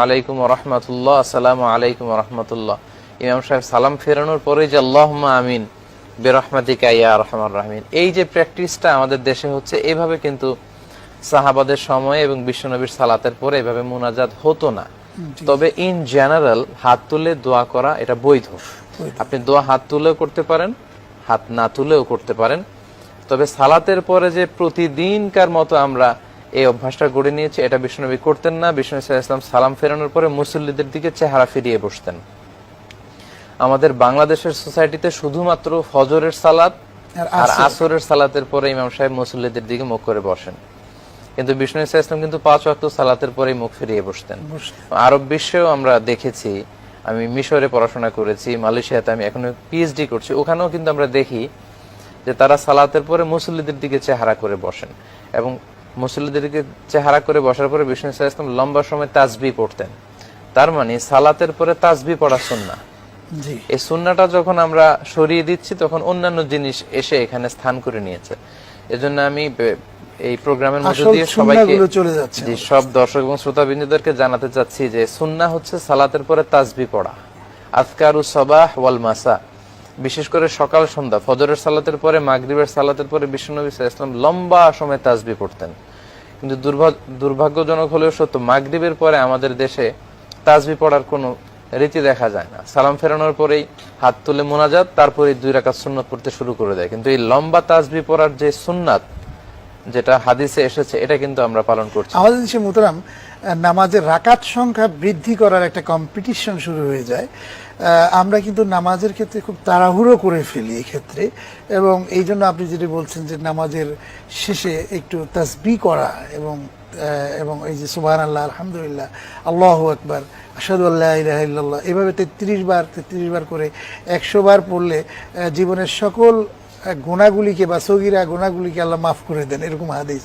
আলাইকুম রহমতুল্লাহ। আসসালামু আলাইকুম রহমতুল্লাহ। ইমাম সাহেব সালাম ফেরানোর পরে যে আল্লাহুম্মা আমিন বিরহমাতিকা ইয়া আরহামার রাহিমিন, এই যে প্র্যাকটিসটা আমাদের দেশে হচ্ছে, এভাবে কিন্তু সাহাবাদের সময়ে এবং বিশ্বনবীর সালাতের পরে এভাবে মুনাজাত হতো না। তবে ইন জেনারেল হাত তুলে দোয়া করা এটা বৈধ। আপনি দোয়া হাত তুলেও করতে পারেন, হাত না তুলেও করতে পারেন। তবে সালাতের পরে যে প্রতিদিনকার মতো আমরা এই অভ্যাসটা গড়ে নিয়েছি, এটা বিশ্বনবী করতেন না। বিশ্বনবী সাল্লাল্লাহু আলাইহি ওয়াসাল্লাম সালাম ফেরানোর পরে মুসল্লিদের দিকে চেহারা ফিরিয়ে বসতেন। আমাদের বাংলাদেশের সোসাইটিতে শুধুমাত্র ফজরের সালাত আর আসরের সালাতের পরে ইমাম সাহেব মুসল্লিদের দিকে মুখ করে বসেন, কিন্তু বিষ্ণু সাল্লাল্লাহু আলাইহি ওয়াসাল্লাম কিন্তু 5 ওয়াক্ত সালাতের পরেই মুখ ফিরিয়ে বসতেন। আরব বিশ্বেও আমরা দেখেছি, আমি মিশরে পড়াশোনা করেছি, মালয়েশিয়াতে আমি এখনো পিএইচডি করছি, ওখানেও কিন্তু আমরা দেখি যে তারা সালাতের পরে মুসল্লিদের দিকে চেহারা করে বসেন, এবং মুসল্লিদেরকে চেহারা করে বসার পরে বিষ্ণু সাল্লাল্লাহু আলাইহি ওয়াসাল্লাম লম্বা সময় তাসবিহ পড়তেন। তার মানে সালাতের পরে তাসবিহ পড়া সুন্নাহ। এই সুন্নাহটা যখন আমরা সরিয়ে দিচ্ছি, তখন অন্যান্য জিনিস এসে এখানে স্থান করে নিয়েছে। এজন্য আমি এই প্রোগ্রামের মধ্যে দিয়ে সবাইকে, সব দর্শক এবং শ্রোতাবৃন্দদেরকে জানাতে চাচ্ছি যে সুন্নাহ হচ্ছে সালাতের পরে তাসবিহ পড়া, আযকারুস সাবাহ ওয়াল মাসা, বিশেষ করে সকাল সন্ধ্যা, ফজরের সালাতের পরে, মাগরিবের সালাতের পরে বিশ্বনবী সাল্লাল্লাহু আলাইহি ওয়াসাল্লাম লম্বা সময় তাসবিহ পড়তেন। কিন্তু দুর্ভাগ্যজনক হলেও সত্য, মাগরিবের পরে আমাদের দেশে তাসবিহ পড়ার কোনো রীতি দেখা যায় না। সালাম ফেরানোর পরেই হাত তুলে মুনাজাত, তারপরে 2 রাকাত সুন্নাত পড়তে শুরু করে দেয়। কিন্তু এই লম্বা তাসবিহ পড়ার যে সুন্নাত, যেটা হাদিসে এসেছে, এটা কিন্তু আমরা পালন করছি। আমাদের দেশে মুহতারাম নামাজের রাকাত সংখ্যা বৃদ্ধি করার একটা কম্পিটিশন শুরু হয়ে যায়। আমরা কিন্তু নামাজের ক্ষেত্রে খুব তাড়াহুড়ো করে ফেলি এই ক্ষেত্রে, এবং এই জন্য আপনি যেটা বলছেন যে নামাজের শেষে একটু তাসবিহ করা এবং এই যে সুবহানাল্লাহ, আলহামদুলিল্লাহ, আল্লাহু আকবার, আশহাদু আল্লা ইলাহা ইল্লাল্লাহ, এভাবে 33 বার করে 100 বার পড়লে জীবনের সকল গুনাহগুলিকে বা সগীরা গুনাহগুলিকে আল্লাহ মাফ করে দেন, এরকম হাদিস।